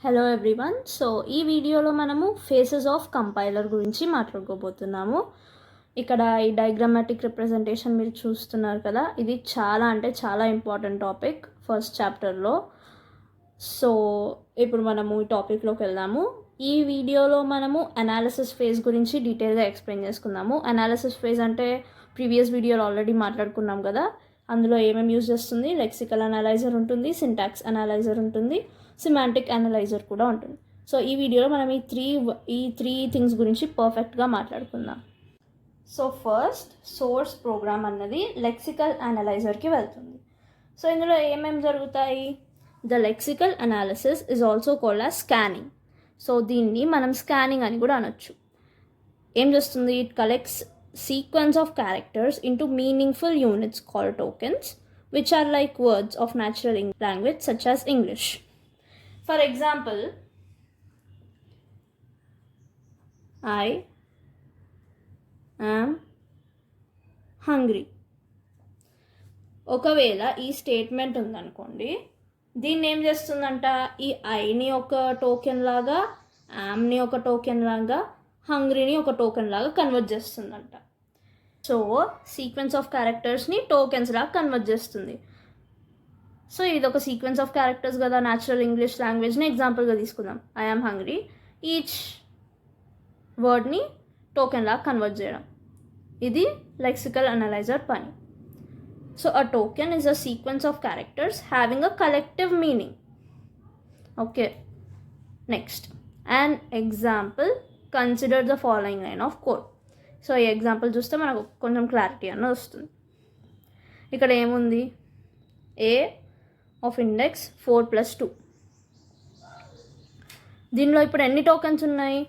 Hello everyone. So ఈ వీడియోలో మనము ఫేసెస్ ఆఫ్ కంపైలర్ గురించి మాట్లాడుకోబోతున్నాము. ఇక్కడ ఈ డయాగ్రామాటిక్ రిప్రజెంటేషన్ మీరు చూస్తున్నారు కదా, ఇది చాలా ఇంపార్టెంట్ టాపిక్ ఫస్ట్ చాప్టర్లో. సో ఇప్పుడు మనము ఈ టాపిక్లోకి వెళ్దాము. ఈ వీడియోలో మనము అనాలిసిస్ ఫేజ్ గురించి డీటెయిల్గా ఎక్స్ప్లెయిన్ చేసుకుందాము. అనాలిసిస్ ఫేజ్ అంటే ప్రీవియస్ వీడియోలో ఆల్రెడీ మాట్లాడుకున్నాం కదా, అందులో ఏమేమి యూజ్ చేస్తుంది, లెక్సికల్ అనలైజర్ ఉంటుంది, సింటాక్స్ అనలైజర్ ఉంటుంది, సిమాంటిక్ అనలైజర్ కూడా ఉంటుంది. సో ఈ వీడియోలో మనం ఈ త్రీ థింగ్స్ గురించి పర్ఫెక్ట్గా మాట్లాడుకుందాం. సో ఫస్ట్ సోర్స్ ప్రోగ్రామ్ అన్నది లెక్సికల్ అనలైజర్కి వెళ్తుంది. సో ఇందులో ఏమేమి జరుగుతాయి? The lexical analysis is also called as scanning. So దీన్ని మనం స్కానింగ్ అని కూడా అనొచ్చు. ఏం చేస్తుంది? It collects sequence of characters into meaningful units called tokens, which are like words of natural language such as English. For example, I am hungry. ఒకవేళ ఈ statement ఉందనుకోండి, దీన్ని ఏం చేస్తుందంట, ఈ ఐని ఒక టోకెన్ లాగా, యామ్ని ఒక టోకెన్ లాగా, హంగ్రీని ఒక టోకెన్ లాగా కన్వర్ట్ చేస్తుందంట. సో సీక్వెన్స్ ఆఫ్ క్యారెక్టర్స్ని టోకెన్స్ లాగా కన్వర్ట్ చేస్తుంది. సో ఇది ఒక సీక్వెన్స్ ఆఫ్ క్యారెక్టర్స్ కదా, న్యాచురల్ ఇంగ్లీష్ లాంగ్వేజ్ని ఎగ్జాంపుల్గా తీసుకుందాం. ఐ యామ్ హంగ్రీ, ఈచ్ వర్డ్ని టోకెన్ లాగా కన్వర్ట్ చేయడం, ఇది లెక్సికల్ అనలైజర్ పని. So a token is a sequence of characters having a collective meaning. Okay, next an example, consider the following line of code. So ఈ example చూస్తే మనకు కొంచెం clarity అన్నది వస్తుంది. ఇక్కడ ఏముంది? ఏ ఆఫ్ ఇండెక్స్ 4+2. దీనిలో ఇప్పుడు ఎన్ని టోకెన్స్ ఉన్నాయి?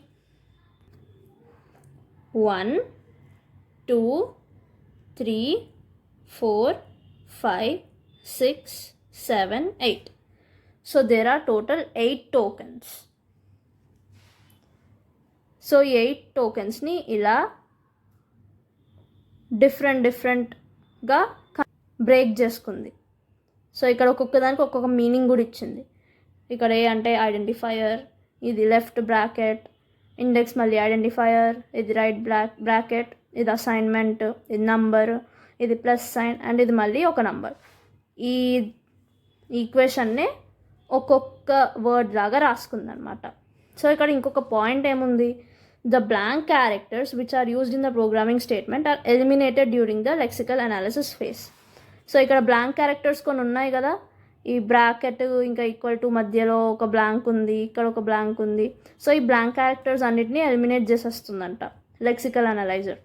1 2 3 4 5 6 7 8. So there are total 8 tokens. సో ఈ 8 టోకెన్స్ని ఇలా డిఫరెంట్గా బ్రేక్ చేసుకుంది. సో ఇక్కడ ఒక్కొక్క దానికి ఒక్కొక్క మీనింగ్ కూడా ఇచ్చింది. ఇక్కడ ఏ అంటే ఐడెంటిఫైయర్, ఇది లెఫ్ట్ బ్రాకెట్, ఇండెక్స్ మళ్ళీ ఐడెంటిఫైయర్, ఇది రైట్ బ్రాకెట్, ఇది అసైన్మెంట్, ఇది నంబర్, ఇది ప్లస్ సైన్, అండ్ ఇది మళ్ళీ ఒక నంబర్. ఈ ఈక్వేషన్నే ఒక్కొక్క వర్డ్ లాగా రాసుకుందనమాట. సో ఇక్కడ ఇంకొక పాయింట్ ఏముంది? The blank characters which are used in the programming statement are eliminated during the lexical analysis phase. So ఇక్కడ బ్లాంక్ క్యారెక్టర్స్ కొన్ని ఉన్నాయి కదా, ఈ బ్రాకెట్ ఇంకా ఈక్వల్ టు మధ్యలో ఒక బ్లాంక్ ఉంది, ఇక్కడ ఒక బ్లాంక్ ఉంది. సో ఈ బ్లాంక్ క్యారెక్టర్స్ అన్నిటినీ ఎలిమినేట్ చేసేస్తుందంట lexical analyser.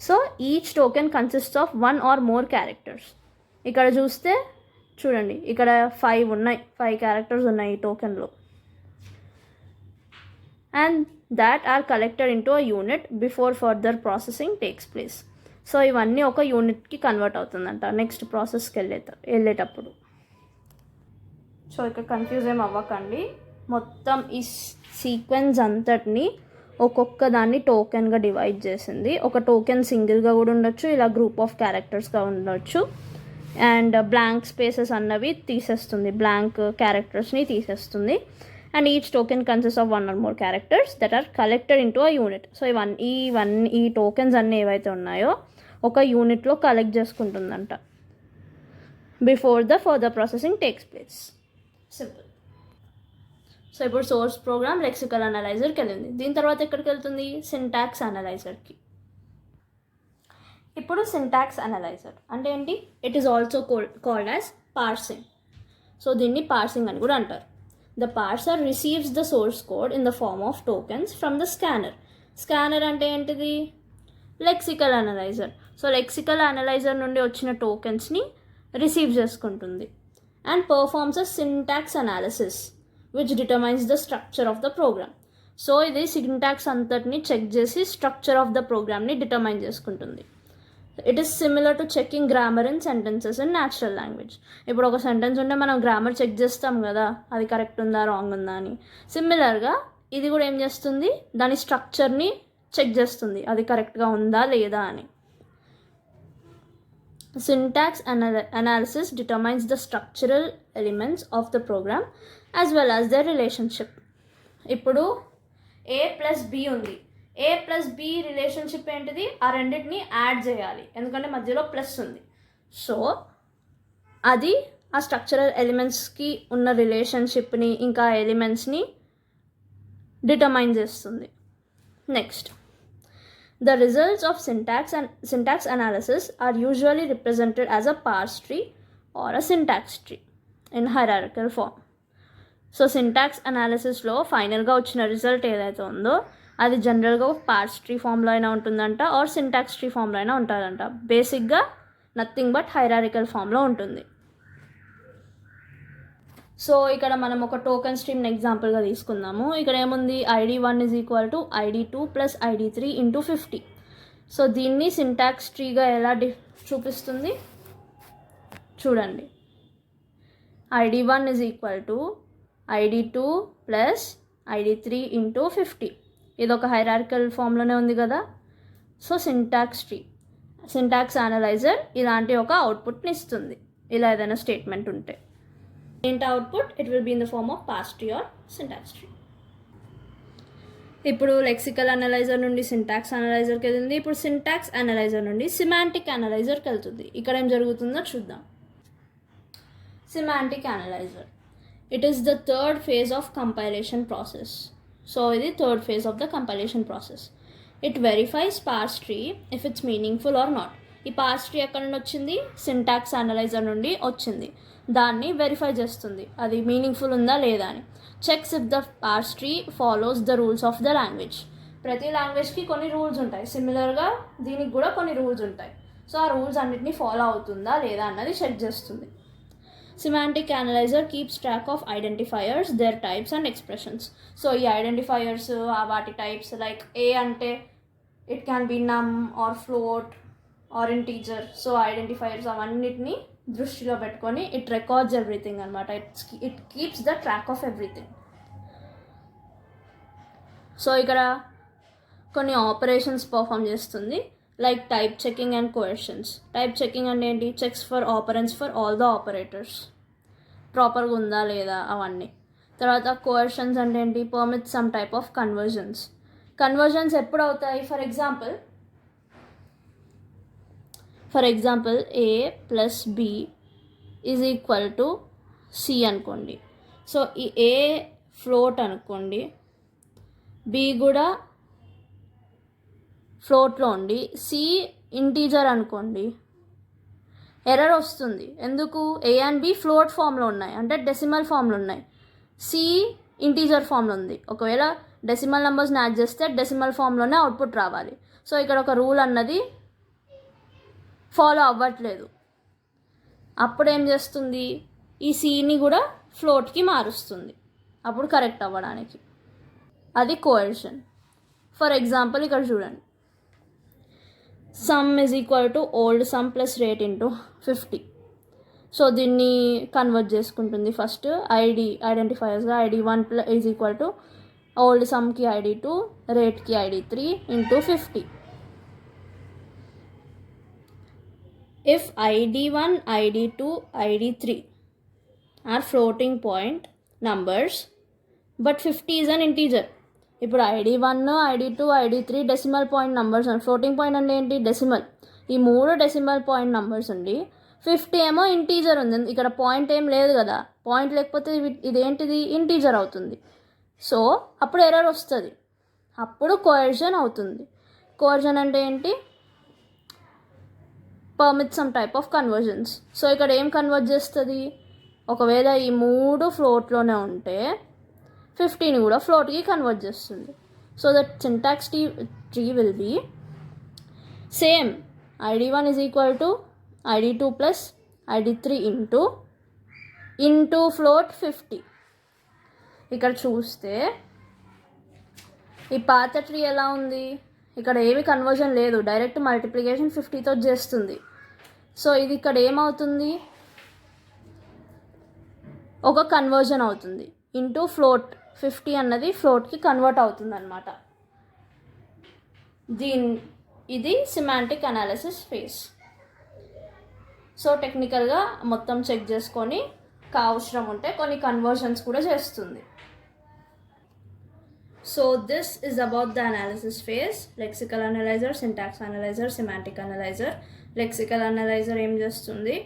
So each token consists of 1 or more characters. ఇక్కడ చూస్తే చూడండి, ఇక్కడ 5 క్యారెక్టర్స్ ఉన్నాయి ఈ టోకెన్లో, and that are collected into a unit before further processing takes place. So ఇవన్నీ ఒక యూనిట్కి కన్వర్ట్ అవుతుందంట నెక్స్ట్ ప్రాసెస్కి వెళ్ళేటప్పుడు. సో ఇక్కడ కన్ఫ్యూజ్ ఏం అవ్వకండి, మొత్తం ఈ సీక్వెన్స్ అంతటిని ఒక్కొక్క దాన్ని టోకెన్గా డివైడ్ చేసింది. ఒక టోకెన్ సింగిల్గా కూడా ఉండొచ్చు, ఇలా గ్రూప్ ఆఫ్ క్యారెక్టర్స్గా ఉండొచ్చు. అండ్ బ్లాంక్ స్పేసెస్ అన్నవి తీసేస్తుంది, బ్లాంక్ క్యారెక్టర్స్ని తీసేస్తుంది. And each token consists of 1 or more characters that are collected into a unit. So ఈ టోకెన్స్ అన్నీ ఏవైతే ఉన్నాయో ఒక యూనిట్లో కలెక్ట్ చేసుకుంటుందంట before the further processing takes place. Simple. So ఇప్పుడు సోర్స్ ప్రోగ్రామ్ లెక్సికల్ అనలైజర్కి వెళ్ళింది. దీని తర్వాత ఎక్కడికి వెళ్తుంది? సింటాక్స్ అనలైజర్కి. ఇప్పుడు సింటాక్స్ అనలైజర్ అంటే ఏంటి? It is also called as parsing. So దీన్ని పార్సింగ్ అని కూడా అంటారు. The parser receives the source code in the form of tokens from the scanner. Scanner అంటే ఏంటిది? Lexical analyser. So lexical analyser నుండి వచ్చిన టోకెన్స్ని రిసీవ్ చేసుకుంటుంది and performs a syntax analysis which determines the structure of the program. So ఇది syntax అంతటిని check చేసి structure of the ప్రోగ్రామ్ని డిటర్మైన్ చేసుకుంటుంది. It is similar to checking grammar in sentences in natural language. ఇప్పుడు ఒక sentence ఉంటే మనం grammar check చేస్తాం కదా, అది కరెక్ట్ ఉందా రాంగ్ ఉందా అని. సిమిలర్గా ఇది కూడా ఏం చేస్తుంది? దాని స్ట్రక్చర్ని చెక్ చేస్తుంది, అది కరెక్ట్గా ఉందా లేదా అని. Syntax analysis determines the structural elements of the program as well as their relationship. ఇప్పుడు A plus B ఉంది. A plus B రిలేషన్షిప్ ఏంటిది? ఆ రెండింటిని యాడ్ చేయాలి, ఎందుకంటే మధ్యలో ప్లస్ ఉంది. సో అది ఆ స్ట్రక్చరల్ ఎలిమెంట్స్కి ఉన్న రిలేషన్షిప్ని ఇంకా ఎలిమెంట్స్ని డిటర్మైన్ చేస్తుంది. Next, the results of syntax analysis are usually represented as a parse tree or a syntax tree in hierarchical form. So syntax అనాలిసిస్లో ఫైనల్గా వచ్చిన రిజల్ట్ ఏదైతే ఉందో అది జనరల్గా పార్స్ ట్రీ ఫామ్లో అయినా ఉంటుందంట ఆర్ సింటాక్స్ ట్రీ ఫామ్లో అయినా ఉంటుందంట. బేసిక్గా నథింగ్ బట్ హైరారికల్ ఫామ్లో ఉంటుంది. సో ఇక్కడ మనం ఒక టోకెన్ స్ట్రీమ్ని ఎగ్జాంపుల్గా తీసుకుందాము. ఇక్కడ ఏముంది? ID1 = ID2 + ID3 × 50. సో దీన్ని సింటాక్స్ ట్రీగా ఎలా చూపిస్తుంది చూడండి. ID1 = ID2 + ID3 × 50. ఇది ఒక హైరార్కికల్ ఫామ్లోనే ఉంది కదా. So syntax tree, syntax analyser ఇలాంటి ఒక అవుట్పుట్ని ఇస్తుంది ఇలా ఏదైనా స్టేట్మెంట్ ఉంటే. ఏంటి output? It will be in the form of parse tree or syntax tree. ఇప్పుడు లెక్సికల్ అనలైజర్ నుండి సింటాక్స్ అనలైజర్కి వెళ్తుంది. ఇప్పుడు సింటాక్స్ అనలైజర్ నుండి సిమాంటిక్ అనలైజర్కి వెళ్తుంది. ఇక్కడ ఏం జరుగుతుందో చూద్దాం. Semantic analyser, it is the third phase of compilation process. So ఇది third phase of the compilation process. It verifies పార్స్ tree if it's meaningful or not. ఈ పార్స్ ట్రీ ఎక్కడ నుండి వచ్చింది? సింటాక్స్ అనలైజర్ నుండి వచ్చింది. దాన్ని వెరిఫై చేస్తుంది అది మీనింగ్ఫుల్ ఉందా లేదా అని. Checks if the parse tree follows the rules of the language. ప్రతి లాంగ్వేజ్కి కొన్ని రూల్స్ ఉంటాయి, సిమిలర్గా దీనికి కూడా కొన్ని రూల్స్ ఉంటాయి. సో ఆ రూల్స్ అన్నిటిని ఫాలో అవుతుందా లేదా అన్నది చెక్ చేస్తుంది. Semantic analyser keeps track of identifiers, their types and expressions. So ఈ ఐడెంటిఫైయర్స్ వాటి టైప్స్, లైక్ ఏ అంటే it can be num or float or integer. So identifiers అవన్నిటిని దృష్టిలో పెట్టుకొని ఇట్ రికార్డ్స్ ఎవ్రీథింగ్ అనమాట. It keeps the track of everything. So ఇక్కడ కొన్ని ఆపరేషన్స్ పర్ఫామ్ చేస్తుంది, like type checking and coercions. Type checking అంటే ఏంటి? Checks for operands for all the operators, ప్రాపర్గా ఉందా లేదా అవన్నీ. తర్వాత కోయర్షన్స్ అంటే ఏంటి? Permit some type of conversions. Conversions ఎప్పుడు అవుతాయి? For example A + B = C అనుకోండి. సో ఈ A ఫ్లోట్ అనుకోండి, B కూడా ఫ్లోట్లో ఉండి C ఇంటీజర్ అనుకోండి. ఎర్రర్ వస్తుంది. ఎందుకు? A అండ్ B ఫ్లోట్ ఫామ్లో ఉన్నాయి, అంటే డెసిమల్ ఫామ్లో ఉన్నాయి. C ఇంటీజర్ ఫామ్లో ఉంది. ఒకవేళ డెసిమల్ నెంబర్స్ని యాడ్ చేస్తే డెసిమల్ ఫామ్లోనే అవుట్పుట్ రావాలి. సో ఇక్కడ ఒక రూల్ అన్నది ఫాలో అవ్వట్లేదు. అప్పుడు ఏం చేస్తుంది? ఈ Cని కూడా ఫ్లోట్కి మారుస్తుంది అప్పుడు కరెక్ట్ అవ్వడానికి. అది కోయర్షన్. ఫర్ ఎగ్జాంపుల్ ఇక్కడ చూడండి, some = old some + rate × 50. So దీన్ని కన్వర్ట్ చేసుకుంటుంది. ఫస్ట్ ఐడెంటిఫైయర్స్గా ID1 = ఓల్డ్ సమ్కి ID2, రేట్కి ID3 × 50. If ID1, ID2, ID3 are floating point numbers but 50 is an integer. ఇప్పుడు ID1, ID2, ID3 decimal point numbers. Floating point అంటే ఏంటి? Decimal. ఈ 3 decimal point numbers ఉండి 50 ఏమో integer ఉంది. ఇక్కడ పాయింట్ ఏం లేదు కదా. పాయింట్ లేకపోతే ఇదేంటిది? ఇంటీజర్ అవుతుంది. సో అప్పుడు ఎర్రర్ వస్తుంది, అప్పుడు కోయర్షన్ అవుతుంది. కోయర్షన్ అంటే ఏంటి? Permit some type of conversions. So ఇక్కడ ఏం కన్వర్ట్ చేస్తుంది? ఒకవేళ ఈ 3 ఫ్లోట్లోనే ఉంటే 50ని కూడా ఫ్లోట్కి కన్వర్ట్ చేస్తుంది. So that syntax tree will be same. ID1 = ID2 + ID3 into float 50. ఇక్కడ చూస్తే ఈ పాత ట్రీ ఎలా ఉంది? ఇక్కడ ఏమి కన్వర్జన్ లేదు, డైరెక్ట్ మల్టిప్లికేషన్ 50తో చేస్తుంది. సో ఇది ఇక్కడ ఏమవుతుంది? ఒక కన్వర్జన్ అవుతుంది ఇంటూ ఫ్లోట్. 50 అన్నది ఫ్లోట్కి కన్వర్ట్ అవుతుంది అనమాట. ఇది సిమాంటిక్ అనాలిసిస్ ఫేజ్. సో టెక్నికల్గా మొత్తం చెక్ చేసుకొని అవసరం ఉంటే కొన్ని కన్వర్షన్స్ కూడా చేస్తుంది. So this is about the analysis phase. Lexical analyser, syntax analyser, semantic analyser. Lexical analyser ఏం చేస్తుంది,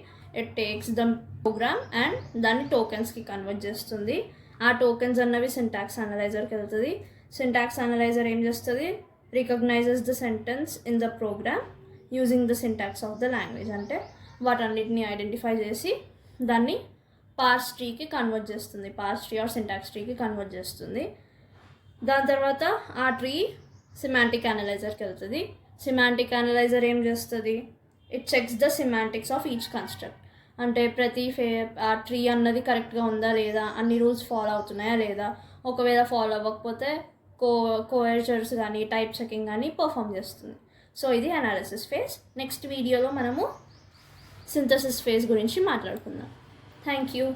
it takes the program and దాన్ని టోకెన్స్కి కన్వర్ట్ చేస్తుంది. ఆ టోకెన్స్ అన్నవి సింటాక్స్ అనలైజర్కి వెళ్తుంది. సింటాక్స్ అనలైజర్ ఏం చేస్తుంది, recognises the sentence in the program using the syntax of the language. అంటే వాటన్నిటిని ఐడెంటిఫై చేసి దాన్ని పార్స్ ట్రీకి కన్వర్ట్ చేస్తుంది, పార్స్ ట్రీ ఆర్ సింటాక్స్ ట్రీకి కన్వర్ట్ చేస్తుంది. దాని తర్వాత ఆ ట్రీ సిమాంటిక్ అనలైజర్కి వెళ్తుంది. సిమాంటిక్ అనలైజర్ ఏం చేస్తుంది, it checks the semantics of each construct. అంటే ప్రతి ఆ ట్రీ అన్నది కరెక్ట్గా ఉందా లేదా, అన్ని రూల్స్ ఫాలో అవుతున్నాయా లేదా, ఒకవేళ ఫాలో అవ్వకపోతే కోయర్చర్స్ కానీ టైప్ చెకింగ్ కానీ పర్ఫామ్ చేస్తుంది. సో ఇది అనాలిసిస్ ఫేజ్. నెక్స్ట్ వీడియోలో మనము సింథసిస్ ఫేజ్ గురించి మాట్లాడుకుందాం. Thank you.